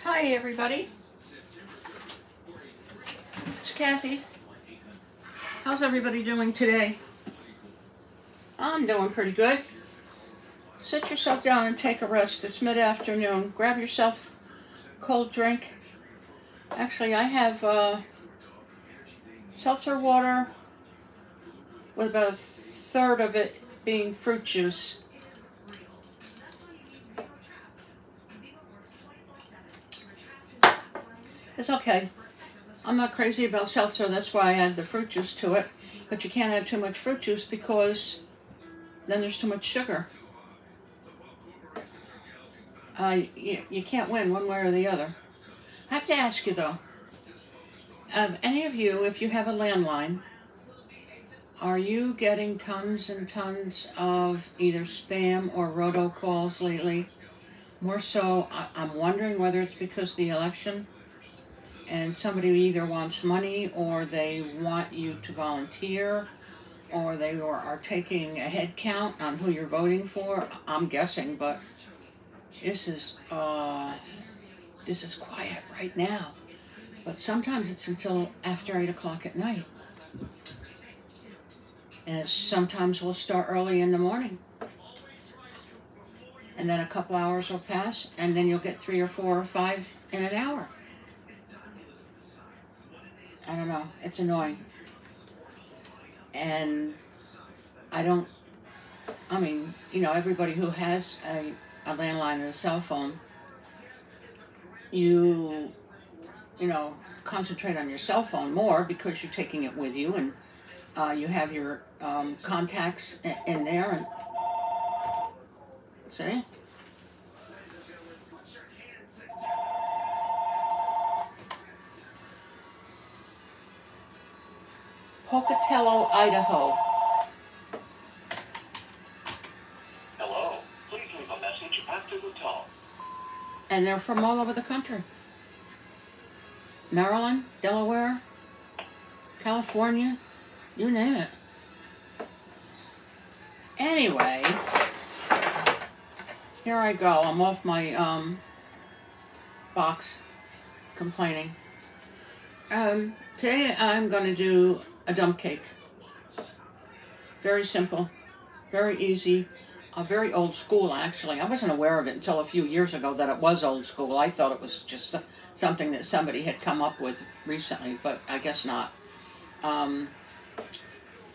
Hi everybody, it's Kathy. How's everybody doing today? I'm doing pretty good. Sit yourself down and take a rest. It's mid-afternoon. Grab yourself a cold drink. Actually, I have seltzer water with about a third of it being fruit juice. It's okay. I'm not crazy about seltzer, that's why I add the fruit juice to it. But you can't add too much fruit juice because then there's too much sugar. You can't win one way or the other. I have to ask you though, any of you, if you have a landline, are you getting tons and tons of either spam or robocalls lately? More so, I'm wondering whether it's because of the election and somebody either wants money or they want you to volunteer or they are taking a head count on who you're voting for. I'm guessing, but this is quiet right now. But sometimes it's until after 8 o'clock at night. And sometimes we'll start early in the morning. And then a couple hours will pass, and then you'll get 3 or 4 or 5 in an hour. I don't know, it's annoying. And everybody who has a landline and a cell phone, you concentrate on your cell phone more because you're taking it with you, and you have your contacts in there, and see? Pocatello, Idaho. Hello. Please leave a message after the tone. And they're from all over the country. Maryland, Delaware, California, you name it. Anyway, here I go. I'm off my box complaining. Today I'm going to do a dump cake. Very simple, very easy, very old school actually. I wasn't aware of it until a few years ago that it was old school. I thought it was just something that somebody had come up with recently, but I guess not.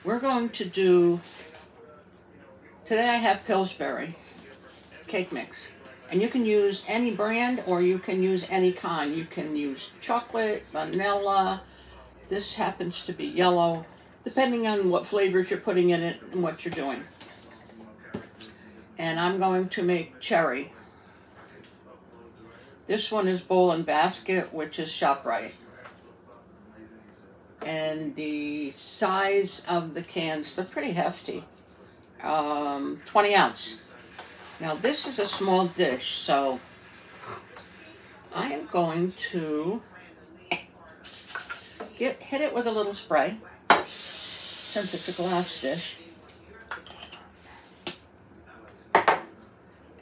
We're going to do, today I have Pillsbury cake mix. And you can use any brand or you can use any kind. You can use chocolate, vanilla. This happens to be yellow, depending on what flavors you're putting in it and what you're doing. And I'm going to make cherry. This one is Bowl and Basket, which is ShopRite. And the size of the cans, they're pretty hefty. 20 ounce. Now this is a small dish, so I am going to hit it with a little spray, since it's a glass dish.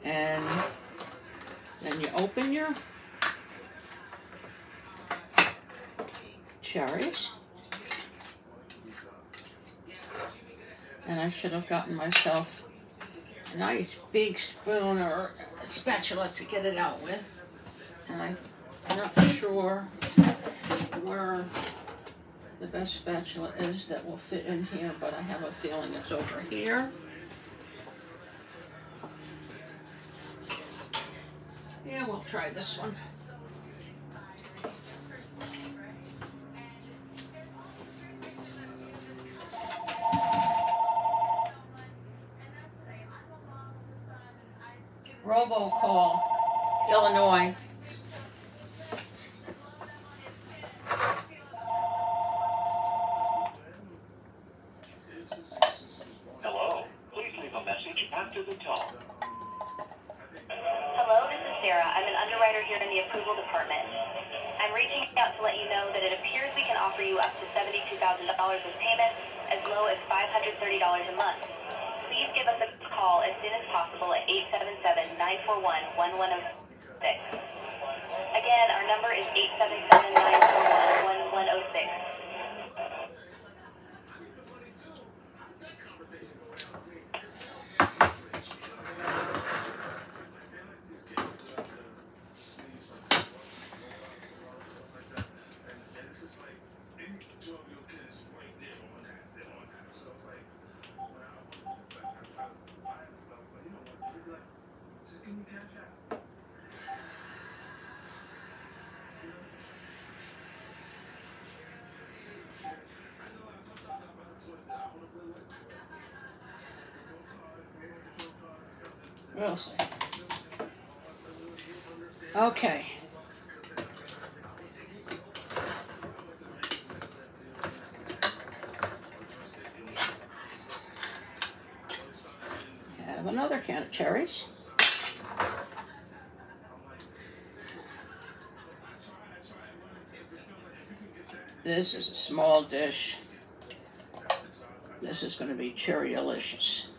And then you open your cherries. And I should have gotten myself a nice big spoon or a spatula to get it out with. And I'm not sure where the best spatula is that will fit in here, but I have a feeling it's over here. Yeah, we'll try this one. Robocall, Illinois. Hello. Please leave a message after the tone. Hello, this is Sarah. I'm an underwriter here in the approval department. I'm reaching out to let you know that it appears we can offer you up to $72,000 in payments as low as $530 a month. Please give us a call as soon as possible at 877-941-1106. Again, our number is 877-941-1106. We'll see. Okay. Have another can of cherries. This is a small dish. This is going to be cherry-alicious.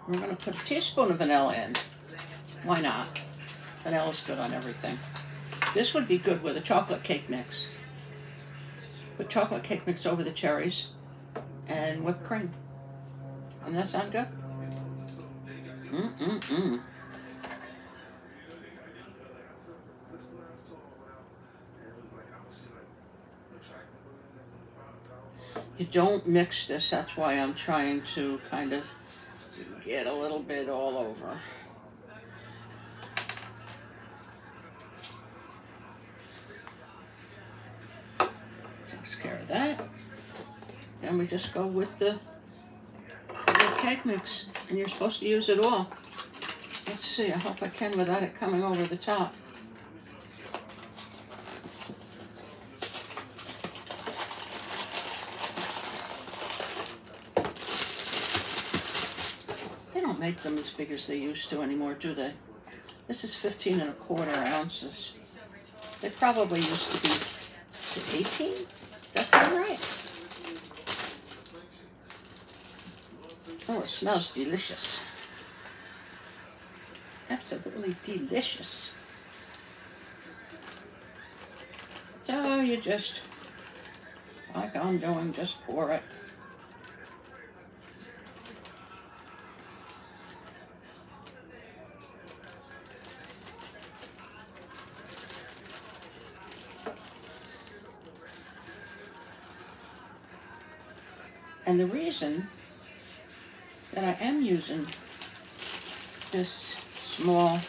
We're going to put a teaspoon of vanilla in. Why not? Vanilla's good on everything. This would be good with a chocolate cake mix. Put chocolate cake mix over the cherries and whipped cream. Doesn't that sound good? You don't mix this, that's why I'm trying to kind of get a little bit all over. Takes care of that. Then we just go with the cake mix, and you're supposed to use it all. Let's see, I hope I can without it coming over the top. Make them as big as they used to anymore, do they? This is 15 1/4 ounces. They probably used to be 18? Does that sound right? Oh, it smells delicious. Absolutely delicious. So you just, like I'm doing, just pour it. And the reason that I am using this small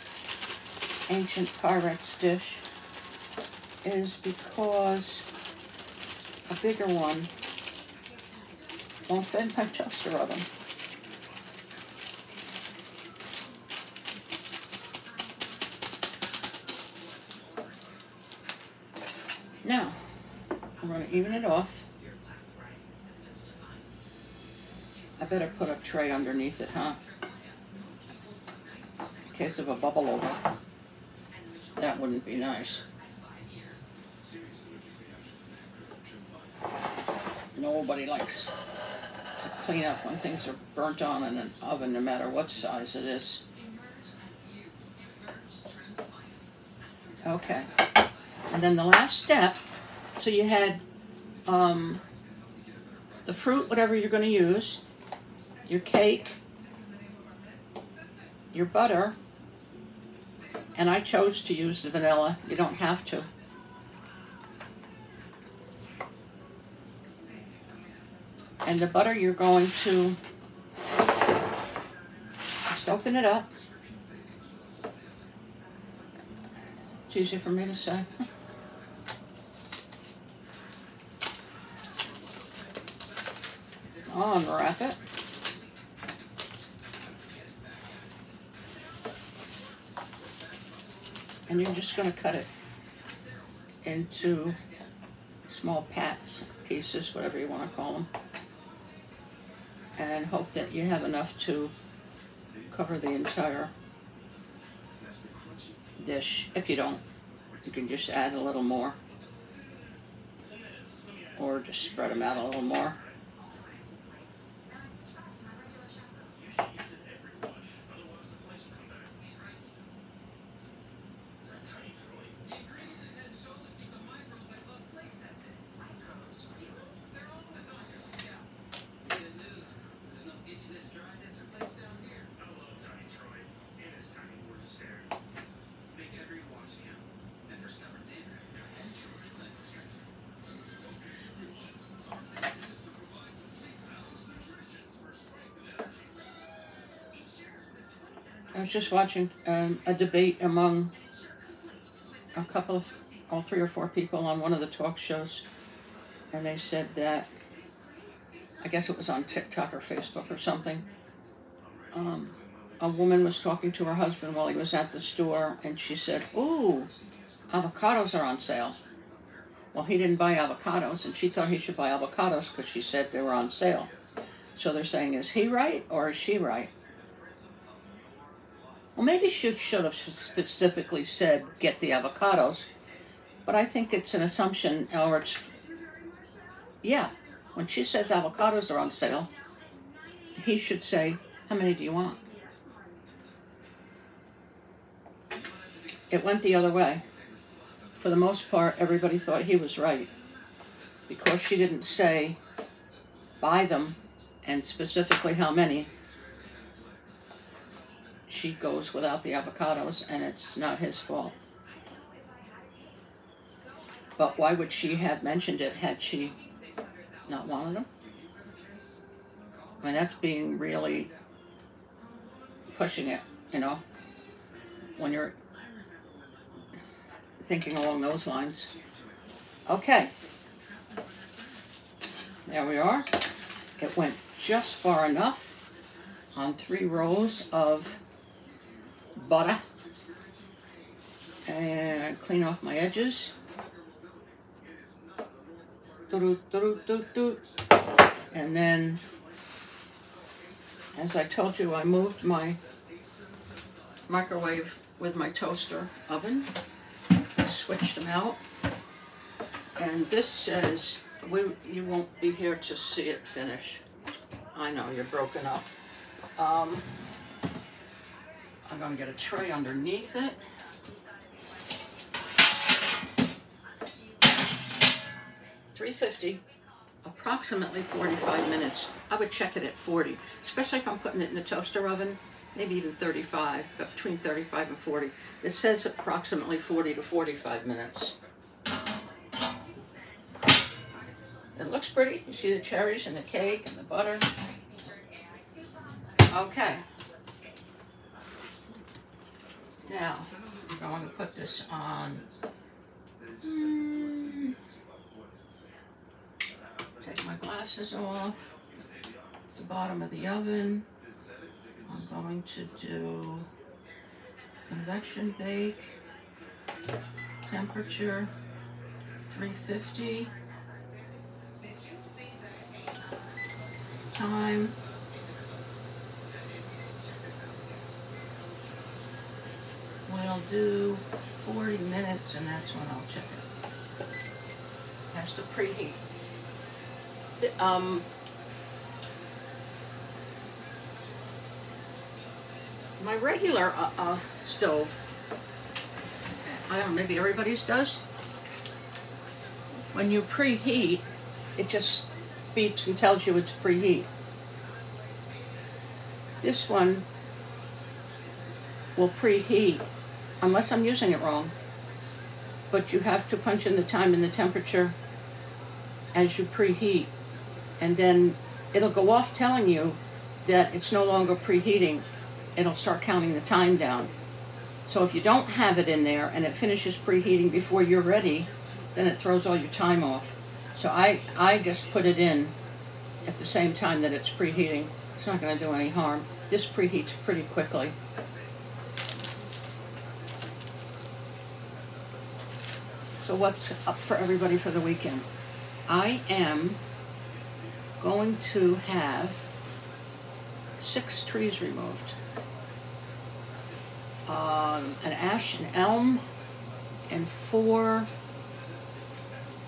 ancient Pyrex dish is because a bigger one won't fit in my toaster oven. Now, I'm going to even it off. I better put a tray underneath it, huh? In case of a bubble over. That wouldn't be nice. Nobody likes to clean up when things are burnt on in an oven, no matter what size it is. Okay. And then the last step, so you had the fruit, whatever you're going to use, your cake, your butter, and I chose to use the vanilla. You don't have to. And the butter, you're going to just open it up. It's easy for me to say. Unwrap it. And you're just going to cut it into small pats, pieces, whatever you want to call them. And hope that you have enough to cover the entire dish. If you don't, you can just add a little more. Or just spread them out a little more. I was just watching a debate among a couple, all 3 or 4 people on one of the talk shows, and they said that, I guess it was on TikTok or Facebook or something, a woman was talking to her husband while he was at the store, and she said, "Ooh, avocados are on sale." Well, he didn't buy avocados, and she thought he should buy avocados because she said they were on sale. So they're saying, is he right or is she right? Well, maybe she should have specifically said, get the avocados, but I think it's an assumption, or it's, yeah, when she says avocados are on sale, he should say, how many do you want? It went the other way. For the most part, everybody thought he was right, because she didn't say, buy them, and specifically how many. She goes without the avocados, and it's not his fault. But why would she have mentioned it had she not wanted them? I mean, that's being really pushing it, you know, when you're thinking along those lines. Okay. There we are. It went just far enough on 3 rows of butter. And clean off my edges. And then, as I told you, I moved my microwave with my toaster oven. I switched them out. And this says, you won't be here to see it finish. I know, you're broken up. I'm going to get a tray underneath it. $350, approximately 45 minutes. I would check it at 40, especially if I'm putting it in the toaster oven, maybe even 35, but between 35 and 40. It says approximately 40 to 45 minutes. It looks pretty. You see the cherries and the cake and the butter. Okay. Now, I'm going to put this on. Take my glasses off. It's the bottom of the oven. I'm going to do convection bake, temperature 350, time we'll do 40 minutes, and that's when I'll check it. Has to preheat. My regular stove, I don't know, maybe everybody's does. When you preheat, it just beeps and tells you it's preheat. This one will preheat, unless I'm using it wrong, but you have to punch in the time and the temperature as you preheat, and then it'll go off telling you that it's no longer preheating. It'll start counting the time down. So if you don't have it in there and it finishes preheating before you're ready, then it throws all your time off. So I just put it in at the same time that it's preheating. It's not going to do any harm. This preheats pretty quickly. So what's up for everybody for the weekend? I am going to have 6 trees removed. An ash, an elm, and 4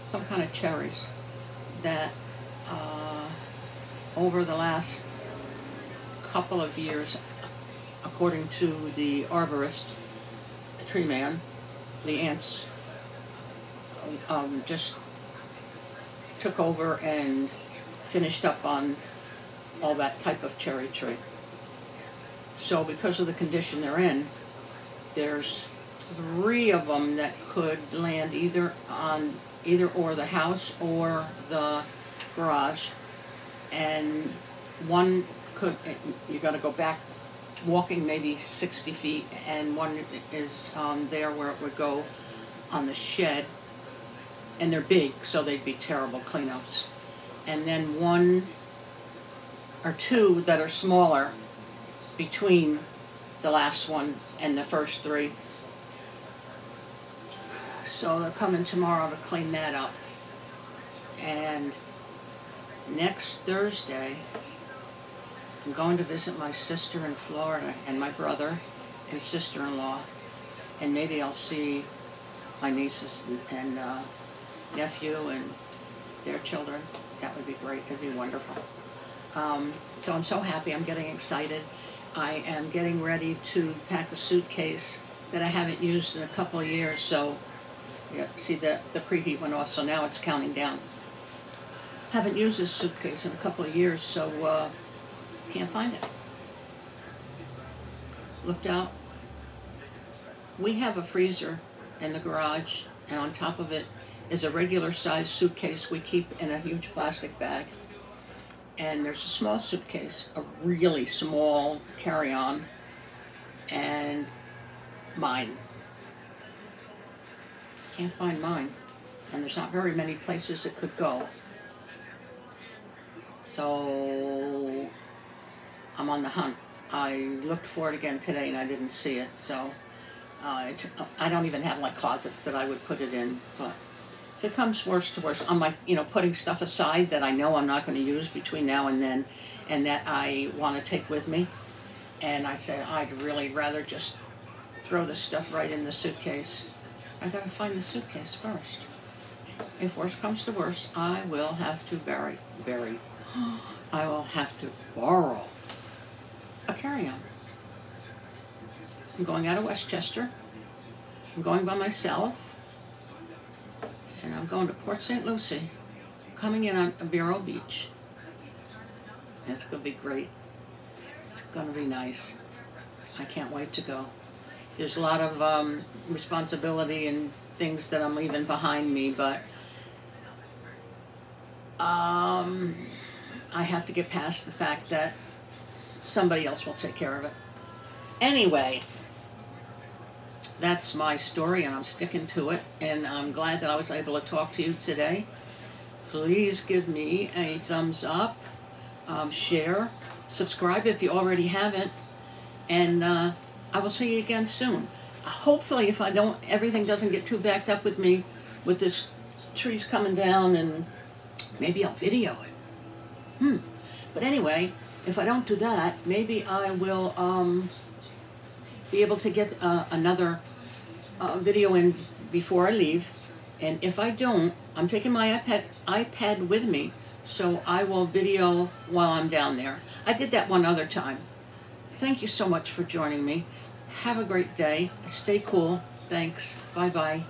some kind of cherries that over the last couple of years, according to the arborist, the tree man, the ants just took over and finished up on all that type of cherry tree. So because of the condition they're in, there's 3 of them that could land either or the house or the garage, and one could, you got to go back walking maybe 60 feet, and one is there where it would go on the shed, and they're big, so they'd be terrible cleanups. And then one or two that are smaller between the last one and the first three. So they're coming tomorrow to clean that up. And next Thursday, I'm going to visit my sister in Florida and my brother and sister-in-law. And maybe I'll see my nieces and nephew and their children. That would be great. It'd be wonderful. So I'm so happy. I'm getting excited. I am getting ready to pack a suitcase that I haven't used in a couple of years. So, yeah, see, the preheat went off, so now it's counting down. Haven't used this suitcase in a couple of years, so can't find it. Looked out. We have a freezer in the garage, and on top of it is a regular size suitcase we keep in a huge plastic bag. And there's a small suitcase, a really small carry-on, and mine. Can't find mine, and there's not very many places it could go. So I'm on the hunt. I looked for it again today and I didn't see it, so I don't even have like closets that I would put it in. But if it comes worse to worse, I'm like, putting stuff aside that I know I'm not going to use between now and then, and that I want to take with me. And I said I'd really rather just throw the stuff right in the suitcase. I got to find the suitcase first. If worse comes to worse, I will have to I will have to borrow a carry-on. I'm going out of Westchester. I'm going by myself. And I'm going to Port St. Lucie. Coming in on Vero Beach. It's going to be great. It's going to be nice. I can't wait to go. There's a lot of responsibility and things that I'm leaving behind me, but I have to get past the fact that somebody else will take care of it. Anyway, that's my story, and I'm sticking to it, and I'm glad that I was able to talk to you today. Please give me a thumbs up, share, subscribe if you already haven't, and I will see you again soon. Hopefully, if everything doesn't get too backed up with me, with this trees coming down, and maybe I'll video it. But anyway, if I don't do that, maybe I will be able to get another video in before I leave. And if I don't, I'm taking my iPad with me, so I will video while I'm down there. I did that one other time. Thank you so much for joining me. Have a great day. Stay cool. Thanks. Bye-bye.